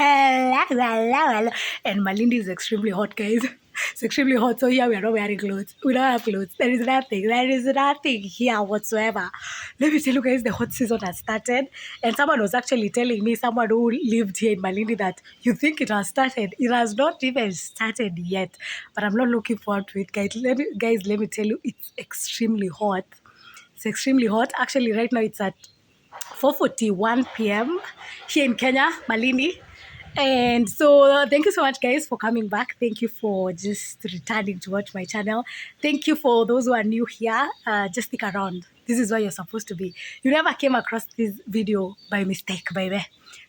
Hello, hello, hello. And Malindi is extremely hot, guys. It's extremely hot. So here we are not wearing clothes. We don't have clothes. There is nothing. There is nothing here whatsoever. Let me tell you guys, the hot season has started. And someone was actually telling me, someone who lived here in Malindi, that you think it has started. It has not even started yet. But I'm not looking forward to it, guys. Let me tell you, it's extremely hot. It's extremely hot. Actually, right now it's at 4:41 p.m. here in Kenya, Malindi. And so thank you so much, guys, for coming back. Thank you for just returning to watch my channel. Thank you for those who are new here. Just stick around. This is where you're supposed to be. You never came across this video by mistake, baby.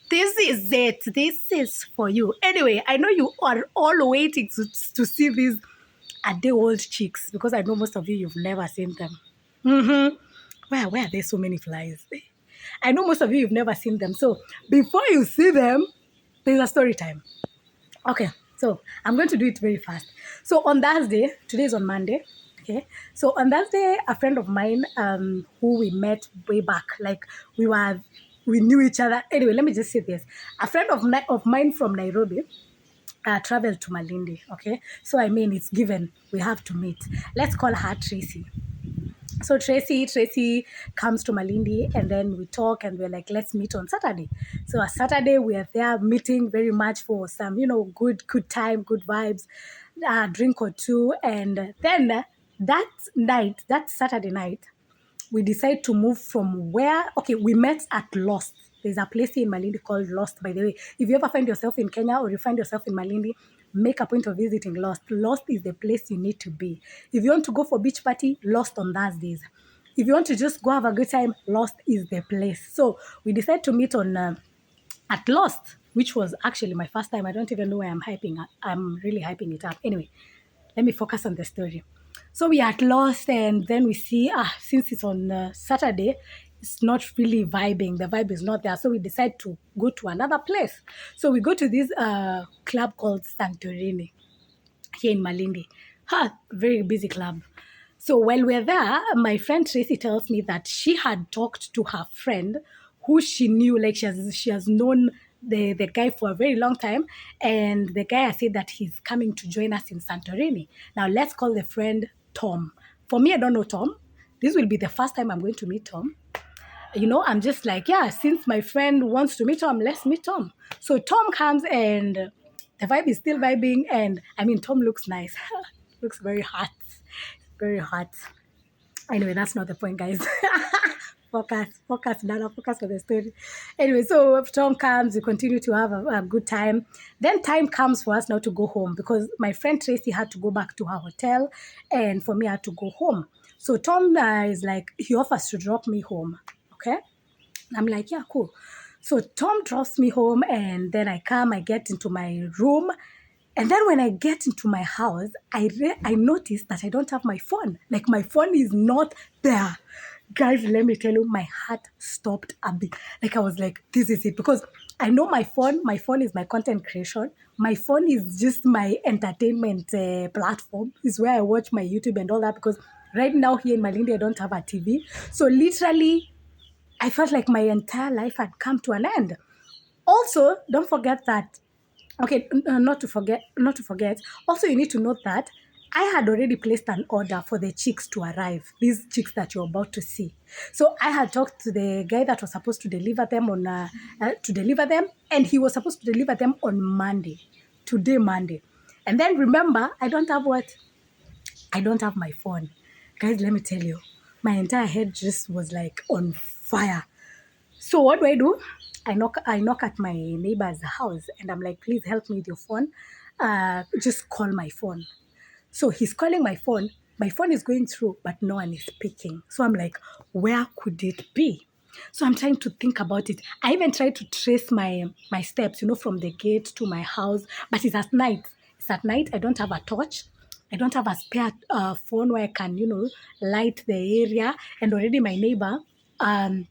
This is it. This is for you. Anyway, I know you are all waiting to see these a-day-old chicks, because I know most of you've never seen them. Where are there so many flies? I know most of you've never seen them. So before you see them, there's a story time. Okay, so I'm going to do it very fast. So on Thursday, today is on Monday. Okay, so on Thursday, a friend of mine, who we met way back, like we knew each other. Anyway, let me just say this: a friend of mine from Nairobi traveled to Malindi. Okay, so I mean, it's given we have to meet. Let's call her Tracy. So Tracy comes to Malindi, and then we talk, and we're like, let's meet on Saturday. So on Saturday, we are there meeting very much for some, good time, good vibes, drink or two. And then that Saturday night, we decide to move from we met at Lost. There's a place here in Malindi called Lost, by the way. If you ever find yourself in Kenya or you find yourself in Malindi, make a point of visiting Lost. Lost is the place you need to be. If you want to go for beach party, Lost on Thursdays. If you want to just go have a good time, Lost is the place. So we decided to meet on at Lost, which was actually my first time. I don't even know why I'm really hyping it up. Anyway, let me focus on the story. So we are lost, and then we see, since it's on Saturday, it's not really vibing. The vibe is not there. So we decide to go to another place. So we go to this club called Santorini here in Malindi. Very busy club. So while we're there, my friend Tracy tells me that she had talked to her friend who she knew, like she has known the guy for a very long time, and the guy has said that he's coming to join us in Santorini. Now let's call the friend Tom. For me, I don't know Tom. This will be the first time I'm going to meet Tom. I'm just like, since my friend wants to meet Tom, let's meet Tom. So Tom comes, and the vibe is still vibing, and I mean, Tom looks nice. Looks very hot. Very hot. Anyway, that's not the point, guys. Focus, Nana, focus on the story. Anyway, so if Tom comes, we continue to have a good time. Then time comes for us now to go home, because my friend Tracy had to go back to her hotel, and for me, I had to go home. So Tom is like, he offers to drop me home. Okay? I'm like, yeah, cool. So Tom drops me home, and then I get into my room. And then when I get into my house, I noticed that I don't have my phone. Like, my phone is not there. Guys, let me tell you, my heart stopped a bit. Like, I was like, this is it. Because I know my phone is my content creation. My phone is just my entertainment platform. It's where I watch my YouTube and all that. Because right now here in Malindi, I don't have a TV. So literally, I felt like my entire life had come to an end. Also, don't forget that, not to forget. Also, you need to note that I had already placed an order for the chicks to arrive, these chicks that you're about to see. So I had talked to the guy that was supposed to deliver them and he was supposed to deliver them on Monday, today, Monday. And then remember, I don't have my phone. Guys, let me tell you, my entire head just was like on fire. So what do? I knock at my neighbor's house, and I'm like, please help me with your phone. Just call my phone. So he's calling my phone. My phone is going through, but no one is picking. So I'm like, where could it be? So I'm trying to think about it. I even tried to trace my steps, from the gate to my house, but it's at night. I don't have a torch. I don't have a spare phone where I can, light the area. And already my neighbor, I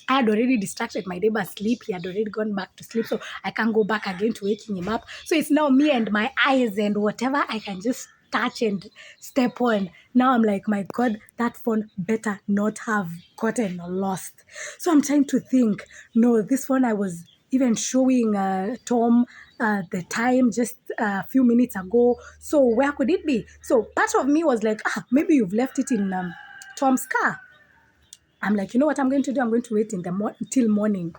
had already distracted my neighbor's sleep. He had already gone back to sleep. So I can't go back again to waking him up. So it's now me and my eyes and whatever I can just touch and step on. Now I'm like, my God, that phone better not have gotten lost. So I'm trying to think, no, this phone I was even showing Tom the time just a few minutes ago. So where could it be? So part of me was like, maybe you've left it in Tom's car. I'm like, you know what I'm going to do? I'm going to wait in the till morning.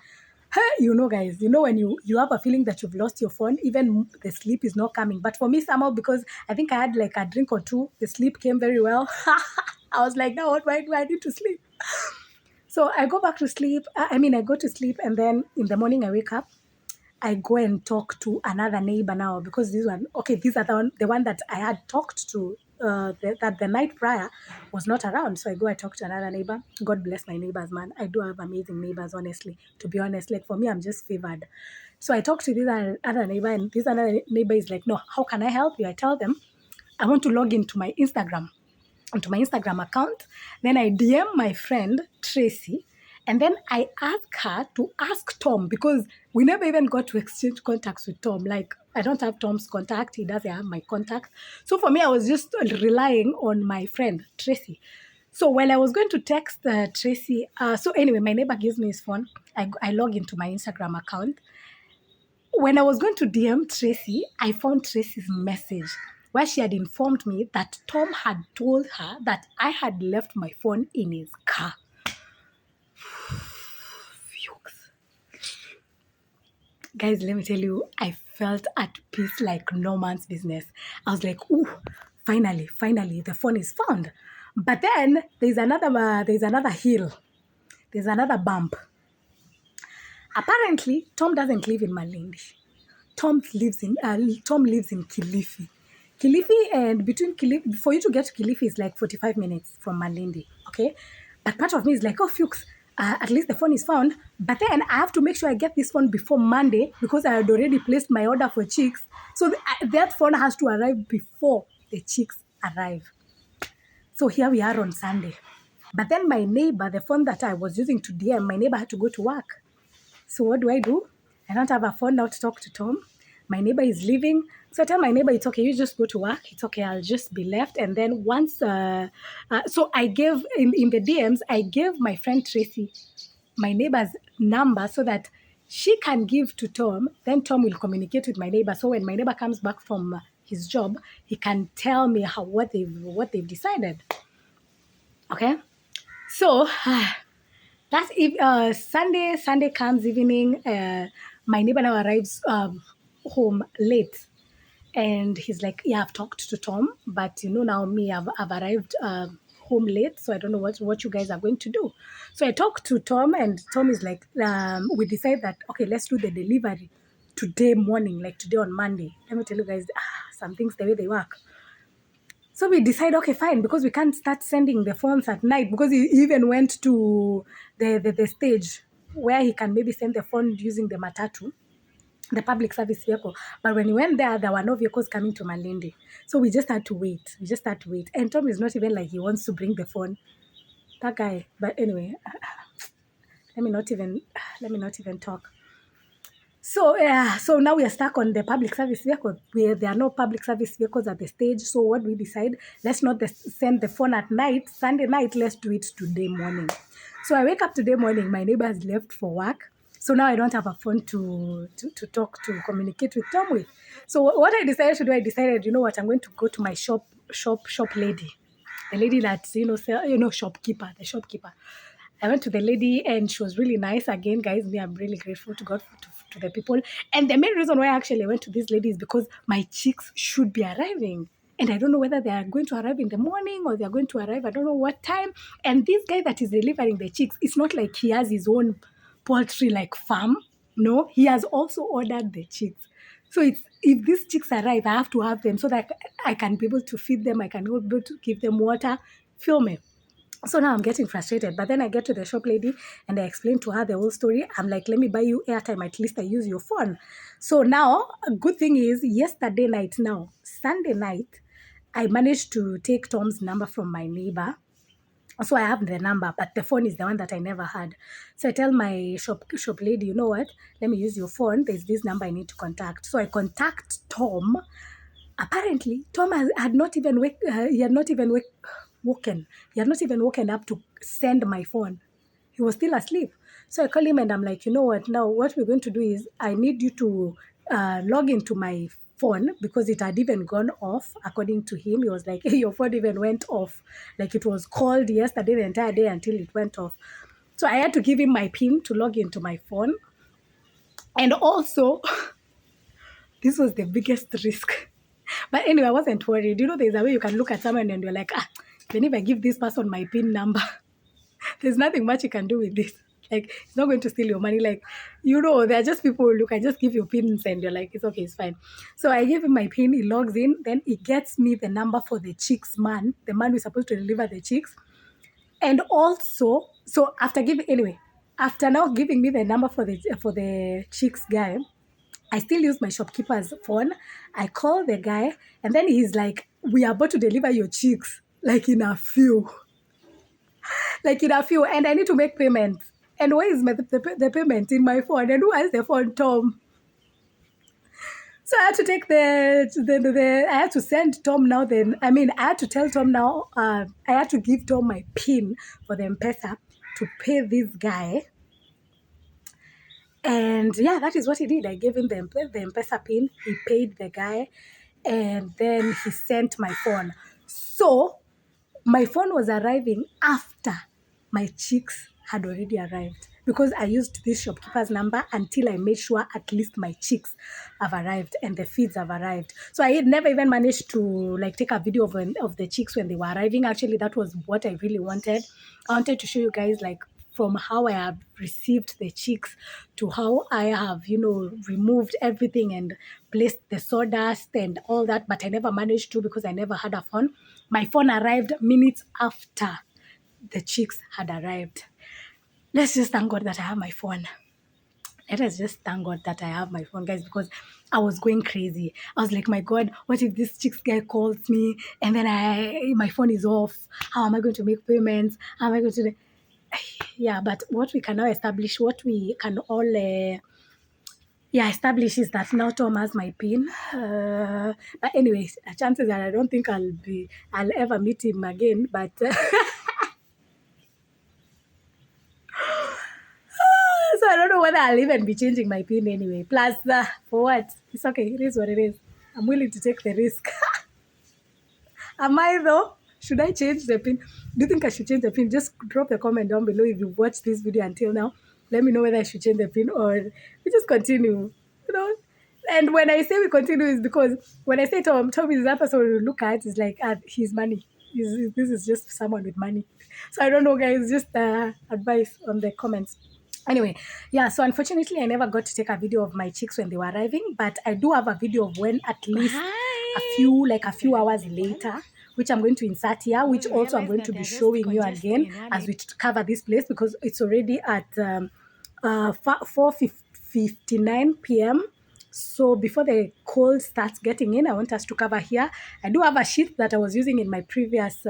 Hey, guys, when you have a feeling that you've lost your phone, even the sleep is not coming. But for me, somehow, because I think I had like a drink or two, the sleep came very well. I was like, now why do I need to sleep? So I go back to sleep. I go to sleep, and then in the morning I wake up. I go and talk to another neighbor now, because these are the one that I had talked to that the night prior was not around. So I talk to another neighbor. God bless my neighbors, man. I do have amazing neighbors, honestly. To be honest, like for me, I'm just favored. So I talk to this other neighbor, and this other neighbor is like, no, how can I help you? I tell them I want to log into my Instagram account. Then I DM my friend Tracy, and then I ask her to ask Tom, because we never even got to exchange contacts with Tom. Like, I don't have Tom's contact, he doesn't have my contact. So for me, I was just relying on my friend Tracy. So while I was going to text Tracy, so anyway, my neighbor gives me his phone. I log into my Instagram account. When I was going to DM Tracy, I found Tracy's message where she had informed me that Tom had told her that I had left my phone in his car. Guys, let me tell you, I felt at peace like no man's business. I was like, ooh, finally, the phone is found. But then there's another hill. There's another bump. Apparently, Tom doesn't live in Malindi. Tom lives in Kilifi. And between Kilifi, for you to get to Kilifi is like 45 minutes from Malindi, okay? But part of me is like, oh, Fuchs, at least the phone is found. But then I have to make sure I get this phone before Monday, because I had already placed my order for chicks. So that phone has to arrive before the chicks arrive. So here we are on Sunday. But then my neighbor, the phone that I was using to DM, my neighbor had to go to work. So what do? I don't have a phone now to talk to Tom. My neighbor is leaving. So I tell my neighbor, it's okay, you just go to work. It's okay, I'll just be left. And then once, so I gave, in the DMs, I gave my friend Tracy my neighbor's number so that she can give to Tom. Then Tom will communicate with my neighbor. So when my neighbor comes back from his job, he can tell me what they've decided. Okay? So that's if Sunday comes evening. My neighbor now arrives home late, and he's like, "Yeah, I've talked to Tom, but now me, I've arrived home late, so I don't know what you guys are going to do." So I talked to Tom, and Tom is like, "We decide that okay, let's do the delivery today morning, like today on Monday." Let me tell you guys, some things the way they work. So we decide, okay, fine, because we can't start sending the phones at night, because he even went to the stage where he can maybe send the phone using the matatu, the public service vehicle. But when he went there were no vehicles coming to Malindi. So we just had to wait. And Tom is not even like he wants to bring the phone. That guy. But anyway, let me not even talk. So so now we are stuck on the public service vehicle. There are no public service vehicles at the stage. So what we decide, let's not send the phone at night, Sunday night, let's do it today morning. So I wake up today morning, my neighbor has left for work. So now I don't have a phone to communicate with Tom with. So what I decided to do, you know what, I'm going to go to my shop lady. The lady that, shopkeeper, the shopkeeper. I went to the lady and she was really nice. Again, guys, I'm really grateful to God to the people. And the main reason why I actually went to this lady is because my chicks should be arriving. And I don't know whether they are going to arrive in the morning or they are going to arrive, I don't know what time. And this guy that is delivering the chicks, it's not like he has his own poultry like farm. No, he has also ordered the chicks. So if these chicks arrive, I have to have them so that I can be able to feed them. I can be able to give them water. Feel me? So now I'm getting frustrated. But then I get to the shop lady and I explain to her the whole story. I'm like, let me buy you airtime. At least I use your phone. So now, a good thing is, yesterday night now, Sunday night, I managed to take Tom's number from my neighbor. So I have the number, but the phone is the one that I never had. So I tell my shop lady, you know what? Let me use your phone. There's this number I need to contact. So I contact Tom. Apparently, Tom had not even woken. He had not even woken up to send my phone. He was still asleep. So I call him and I'm like, you know what? Now what we're going to do is I need you to log into my phone because it had even gone off. According to him, he was like, hey, your phone even went off. Like it was called yesterday the entire day until it went off. So I had to give him my PIN to log into my phone. And also, this was the biggest risk. But anyway, I wasn't worried. You know, there's a way you can look at someone and you're like, even if I give this person my PIN number, there's nothing much you can do with this. Like, it's not going to steal your money. Like, you know, they're just people who look, I just give you pins and you're like, it's okay, it's fine. So I gave him my pin, he logs in, then he gets me the number for the chicks man, the man who's supposed to deliver the chicks. And also, so after now giving me the number for the chicks guy, I still use my shopkeeper's phone. I call the guy, and then he's like, we are about to deliver your chicks, like in a few. And I need to make payments. And where is the payment in my phone? And who has the phone, Tom? So I had to take I had to send Tom now. I had to tell Tom now. I had to give Tom my PIN for the M-Pesa to pay this guy. And yeah, that is what he did. I gave him the M-Pesa PIN. He paid the guy, and then he sent my phone. So my phone was arriving after my chicks had already arrived because I used this shopkeeper's number until I made sure at least my chicks have arrived and the feeds have arrived. So I had never even managed to like take a video of the chicks when they were arriving. Actually, that was what I really wanted. I wanted to show you guys like from how I have received the chicks to how I have, removed everything and placed the sawdust and all that. But I never managed to because I never had a phone. My phone arrived minutes after the chicks had arrived. Let's just thank God that I have my phone. Let us just thank God that I have my phone, guys, because I was going crazy. I was like, my God, what if this chicks guy calls me and then my phone is off? How am I going to make payments? How am I going to... Yeah, but what we can now establish, what we can all establish is that now Tom has my PIN. But anyways, chances are I don't think I'll ever meet him again. But so I don't know whether I'll even be changing my PIN anyway. Plus, for what? It's okay. It is what it is. I'm willing to take the risk. Am I though? Should I change the PIN? Do you think I should change the PIN? Just drop a comment down below if you've watched this video until now. Let me know whether I should change the PIN or we just continue. And when I say we continue is because when I say Tom is that person we look at is like his money. This is just someone with money. So I don't know, guys. Just advice on the comments. Anyway, yeah, so unfortunately I never got to take a video of my chicks when they were arriving, but I do have a video of when at least a few hours later, which I'm going to insert here, which also I'm going to be showing you again as we cover this place because it's already at 4:59 p.m. So before the cold starts getting in, I want us to cover here. I do have a sheet that I was using in my previous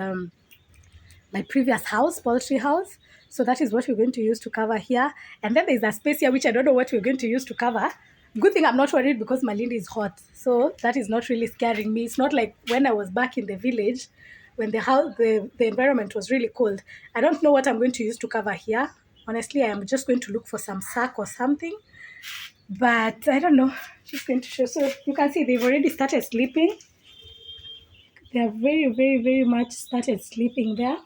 house, poultry house. So that is what we're going to use to cover here. And then there's a space here, which I don't know what we're going to use to cover. Good thing I'm not worried because Malindi is hot. So that is not really scaring me. It's not like when I was back in the village, when the environment was really cold. I don't know what I'm going to use to cover here. Honestly, I am just going to look for some sack or something. But I don't know. Just going to show. So you can see they've already started sleeping. They are very, very, very much started sleeping there.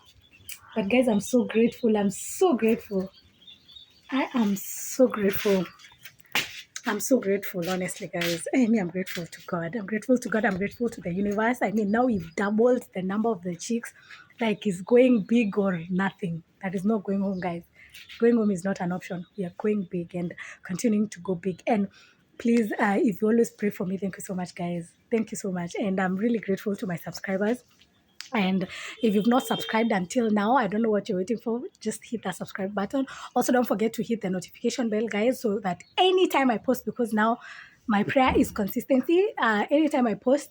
But guys, I'm so grateful. I'm so grateful. I am so grateful. I'm so grateful, honestly, guys. I'm grateful to God. I'm grateful to God. I'm grateful to the universe. Now we've doubled the number of the chicks. Like it's going big or nothing. That is not going home, guys. Going home is not an option. We are going big and continuing to go big. And please, if you always pray for me, thank you so much, guys. Thank you so much. And I'm really grateful to my subscribers. And if you've not subscribed until now, I don't know what you're waiting for. Just hit that subscribe button. Also, don't forget to hit the notification bell, guys, so that anytime I post, because now my prayer is consistency. Anytime I post,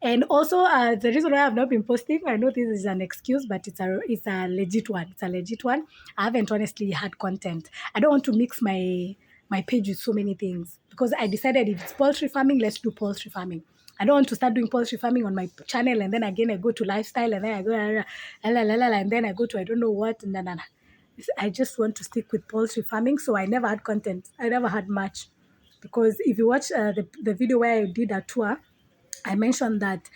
and also the reason why I've not been posting, I know this is an excuse, but it's a legit one. It's a legit one. I haven't honestly had content. I don't want to mix my page with so many things because I decided if it's poultry farming, let's do poultry farming. I don't want to start doing poultry farming on my channel and then again I go to lifestyle and then I go and then I go to I don't know what. No. I just want to stick with poultry farming. So I never had content. I never had much. Because if you watch the video where I did a tour, I mentioned that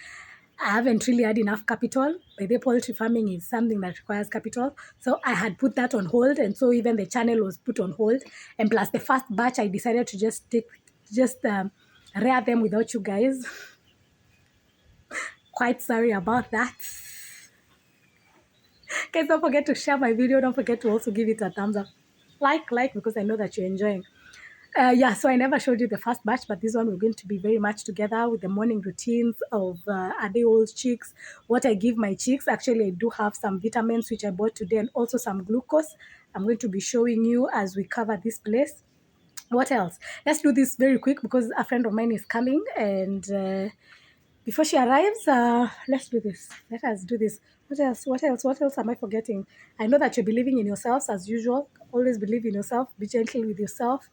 I haven't really had enough capital. By the poultry farming is something that requires capital. So I had put that on hold. And so even the channel was put on hold. And plus the first batch, I decided to just rear them without you guys. Quite sorry about that. Guys, don't forget to share my video. Don't forget to also give it a thumbs up. Like, because I know that you're enjoying. Yeah, so I never showed you the first batch, but this one we're going to be very much together with the morning routines of a day old chicks, what I give my chicks. Actually, I do have some vitamins which I bought today and also some glucose. I'm going to be showing you as we cover this place. What else? Let's do this very quick because a friend of mine is coming and before she arrives, let's do this. Let us do this. What else? What else? What else am I forgetting? I know that you're believing in yourselves as usual. Always believe in yourself. Be gentle with yourself.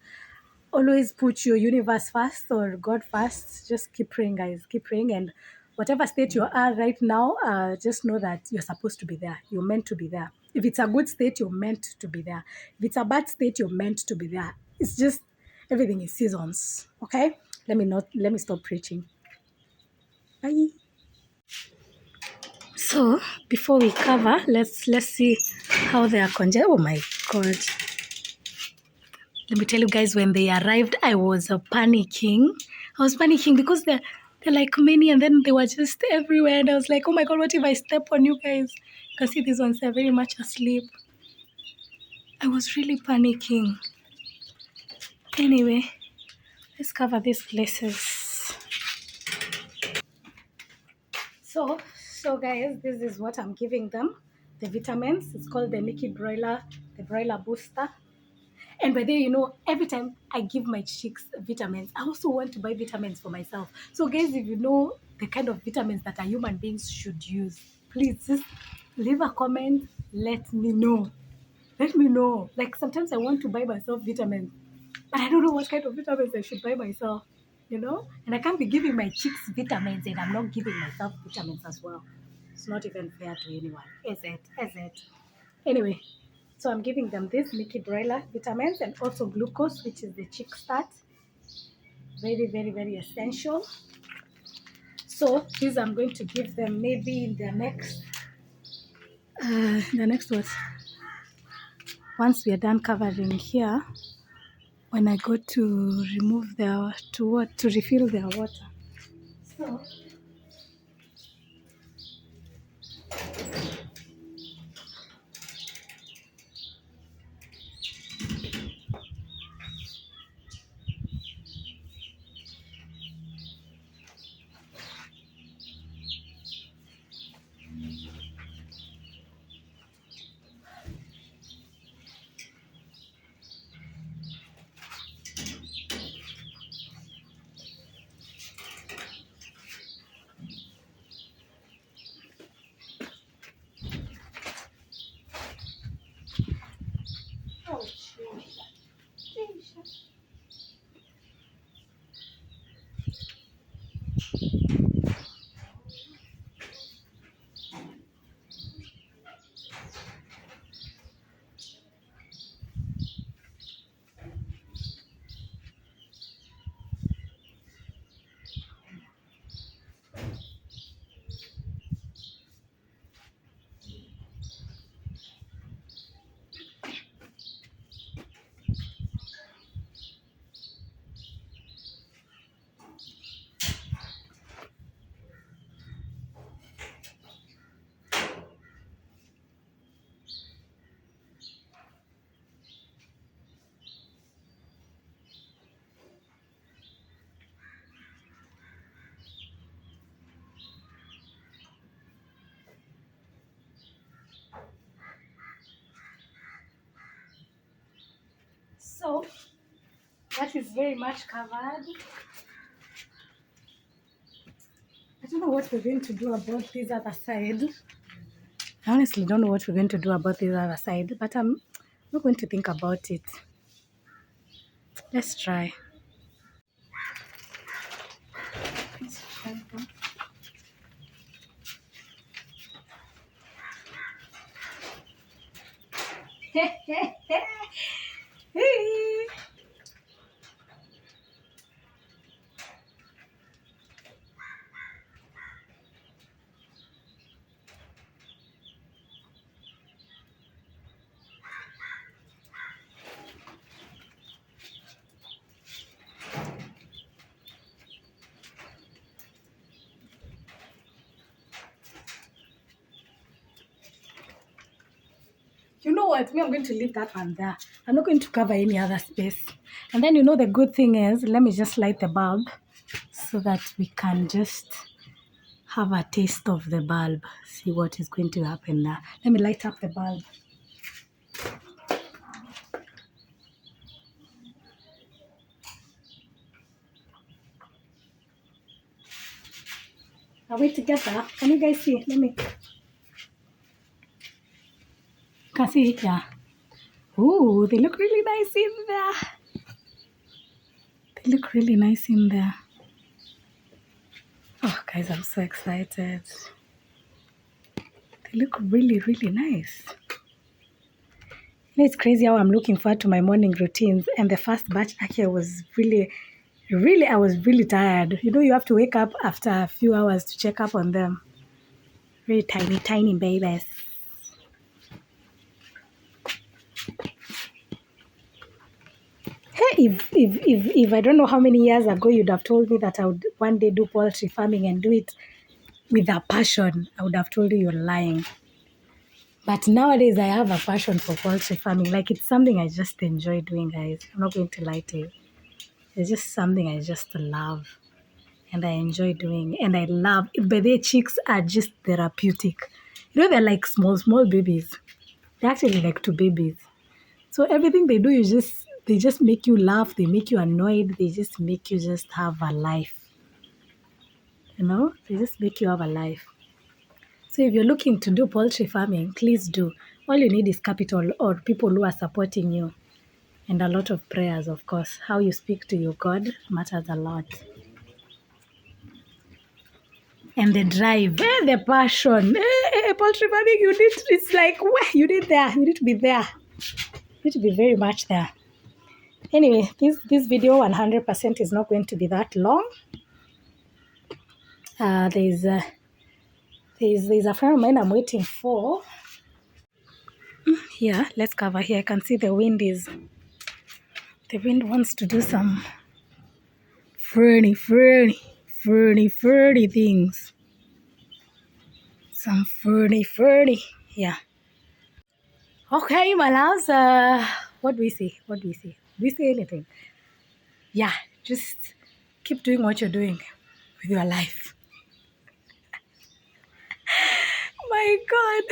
Always put your universe first or God first. Just keep praying, guys. Keep praying. And whatever state you are right now, just know that you're supposed to be there. You're meant to be there. If it's a good state, you're meant to be there. If it's a bad state, you're meant to be there. It's just everything is seasons. Okay? Let me stop preaching. Bye. So before we cover, let's see how they are congealed. Oh my god. Let me tell you guys, when they arrived, I was panicking. I was panicking because they're like many and then they were just everywhere. And I was like, oh my god, what if I step on you guys? You can see these ones, they're very much asleep. I was really panicking. Anyway, let's cover these places. So guys, this is what I'm giving them. The vitamins. It's called the Nikki Broiler, the Broiler Booster. And by the way, every time I give my chicks vitamins, I also want to buy vitamins for myself. So guys, if you know the kind of vitamins that our human beings should use, please just leave a comment. Let me know. Let me know. Like sometimes I want to buy myself vitamins, but I don't know what kind of vitamins I should buy myself, And I can't be giving my chicks vitamins and I'm not giving myself vitamins as well. It's not even fair to anyone, is it? Is it? Anyway, so I'm giving them this Mickey Broiler vitamins and also glucose, which is the chick start. Very, very, very essential. So these I'm going to give them maybe in the next what? Once we are done covering here, when I go to remove to refill their water. So oh, Jesus. So that is very much covered. I don't know what we're going to do about this other side. I honestly don't know what we're going to do about this other side, but I'm not going to think about it. Let's try. You know what? Me, I'm going to leave that one there. I'm not going to cover any other space. And then, you know, the good thing is, let me just light the bulb so that we can just have a taste of the bulb. See what is going to happen now. Let me light up the bulb. Are we together? Can you guys see? Let me. Can see it? Yeah. Ooh, they look really nice in there. They look really nice in there. Oh, guys, I'm so excited. They look really, really nice. You know, it's crazy how I'm looking forward to my morning routines. And the first batch, actually, I was really tired. You know, you have to wake up after a few hours to check up on them. Really tiny, tiny babies. Hey, if I don't know how many years ago you'd have told me that I would one day do poultry farming and do it with a passion, I would have told you you're lying. But nowadays, I have a passion for poultry farming. Like, it's something I just enjoy doing, guys. I'm not going to lie to you. It's just something I just love. And I enjoy doing. And I love, but their chicks are just therapeutic. You know, they're like small babies. They're actually like two babies. So everything they do, they just make you laugh. They make you annoyed. They just make you just have a life. You know, they just make you have a life. So if you're looking to do poultry farming, please do. All you need is capital or people who are supporting you. And a lot of prayers, of course. How you speak to your God matters a lot. And the drive, the passion. Poultry farming, it's like, you need there. You need to be there. You need to be very much there. Anyway, this video 100% is not going to be that long. There's a friend of mine I'm waiting for. Here, let's cover here. I can see the wind wants to do some ferny things. Some ferny. Yeah. Okay, my loves. What do we see? Do we see anything? Yeah, just keep doing what you're doing with your life. My God.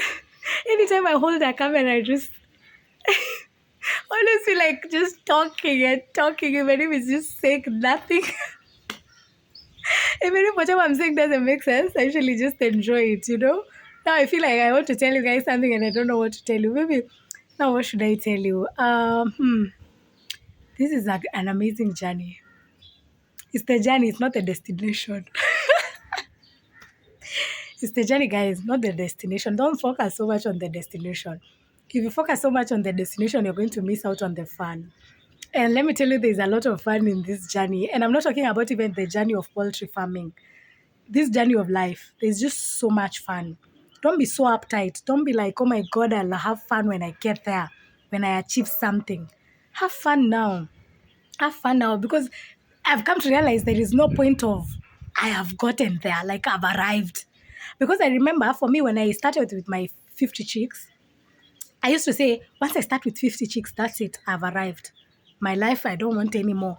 Anytime I hold that camera, I just honestly like just talking, even if it's just saying nothing. Even if whatever I'm saying doesn't make sense, I usually just enjoy it, you know? Now I feel like I want to tell you guys something and I don't know what to tell you. Maybe now what should I tell you? This is an amazing journey. It's the journey, it's not the destination. It's the journey, guys, not the destination. Don't focus so much on the destination. If you focus so much on the destination, you're going to miss out on the fun. And let me tell you, there's a lot of fun in this journey. And I'm not talking about even the journey of poultry farming. This journey of life, there's just so much fun. Don't be so uptight. Don't be like, oh my God, I'll have fun when I get there, when I achieve something. Have fun now. Have fun now, because I've come to realize there is no point of I have gotten there, like I've arrived. Because I remember for me, when I started with my 50 chicks, I used to say, once I start with 50 chicks, that's it, I've arrived. My life, I don't want any more.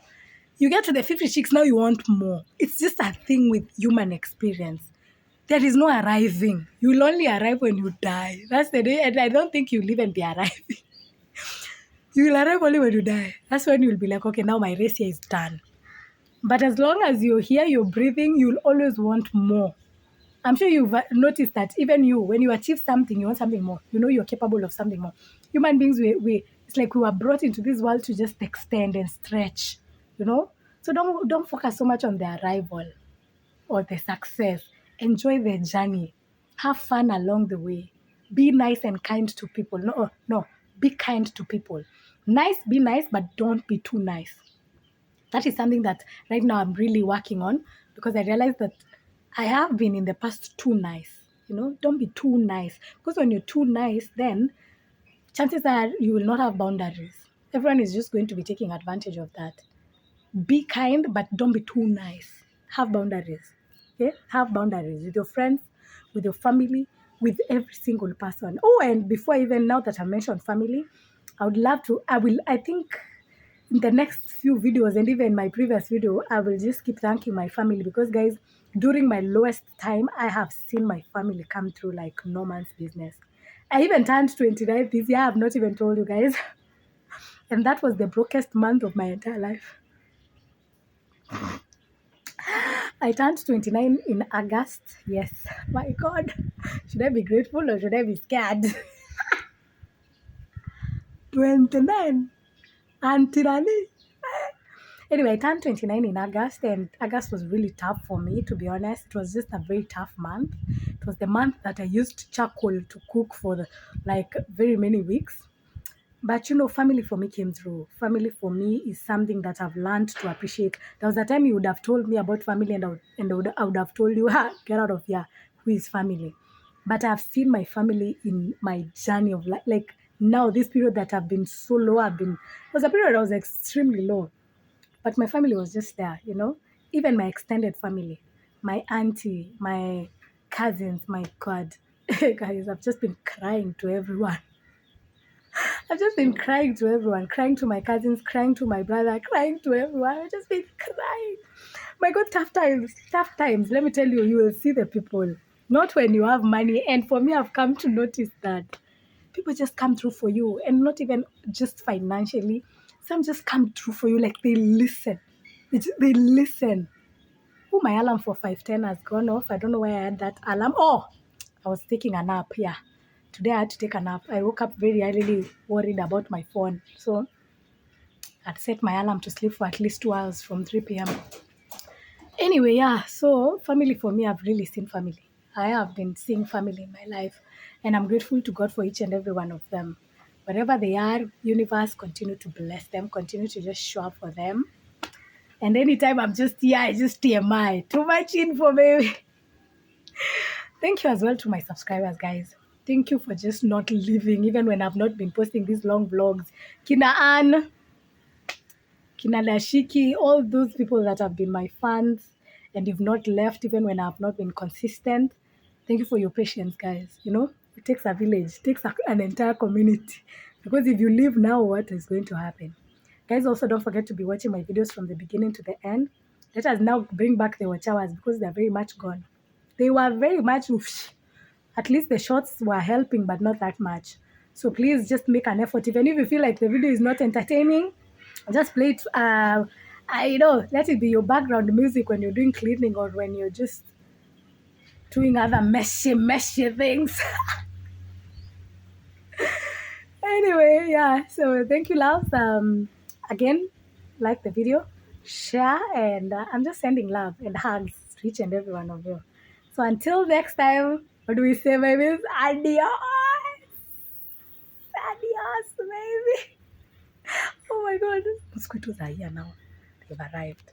You get to the 50 chicks, now you want more. It's just a thing with human experience. There is no arriving. You will only arrive when you die. That's the day, and I don't think you'll even be arriving. You will arrive only when you die. That's when you'll be like, okay, now my race here is done. But as long as you're here, you're breathing, you'll always want more. I'm sure you've noticed that even you, when you achieve something, you want something more. You know you're capable of something more. Human beings, it's like we were brought into this world to just extend and stretch, you know? So don't focus so much on the arrival or the success. Enjoy the journey. Have fun along the way. Be nice and kind to people. No, Be kind to people. Nice, be nice, but don't be too nice. That is something that right now I'm really working on, because I realized that I have been in the past too nice. Don't be too nice, because when you're too nice, then chances are you will not have boundaries. Everyone is just going to be taking advantage of that. Be kind, but don't be too nice. Have boundaries. Okay? Have boundaries with your friends, with your family, with every single person. Oh, and before, even now that I mentioned family, I think in the next few videos and even my previous video, I will just keep thanking my family, because guys, during my lowest time, I have seen my family come through like no man's business. I even turned 29 this year. I have not even told you guys. And that was the brokest month of my entire life. I turned 29 in August. Yes. My God. Should I be grateful or should I be scared? 29. Auntie Rani. Anyway, I turned 29 in August, and August was really tough for me, to be honest. It was just a very tough month. It was the month that I used charcoal to cook for like very many weeks. But family for me came through. Family for me is something that I've learned to appreciate. There was a time you would have told me about family, and I would have told you, get out of here, who is family? But I've seen my family in my journey of life. Like now, this period that I've been so low, it was a period I was extremely low. But my family was just there. Even my extended family, my auntie, my cousins, my God. Guys, I've just been crying to everyone. I've just been crying to everyone, crying to my cousins, crying to my brother, crying to everyone. I've just been crying. My God, tough times, tough times. Let me tell you, you will see the people. Not when you have money. And for me, I've come to notice that people just come through for you, and not even just financially. Some just come through for you, like they listen. They listen. Oh, my alarm for 5:10 has gone off. I don't know why I had that alarm. Oh, I was taking a nap. Yeah. Today I had to take a nap. I woke up very early, worried about my phone. So I'd set my alarm to sleep for at least 2 hours from 3 p.m. Anyway, yeah. So family for me, I've really seen family. I have been seeing family in my life, and I'm grateful to God for each and every one of them. Wherever they are, universe continue to bless them, continue to just show up for them. And anytime I'm just here, I just TMI. Too much info, baby. Thank you as well to my subscribers, guys. Thank you for just not leaving, even when I've not been posting these long vlogs. Kina Ann, Kina Dashiki, all those people that have been my fans, and you've not left even when I've not been consistent. Thank you for your patience, guys. It takes a village, it takes an entire community. Because if you leave now, what is going to happen? Guys, also don't forget to be watching my videos from the beginning to the end. Let us now bring back the watch hours, because they're very much gone. They were very much, at least the shorts were helping, but not that much. So please just make an effort. Even if you feel like the video is not entertaining, just play it. Let it be your background music when you're doing cleaning, or when you're just doing other messy things. Anyway, yeah. So thank you, loves. Again, like the video, share, and I'm just sending love and hugs to each and every one of you. So until next time, what do we say, babies? Adios! Adios, baby! Oh my God, mosquitoes are here now. They've arrived.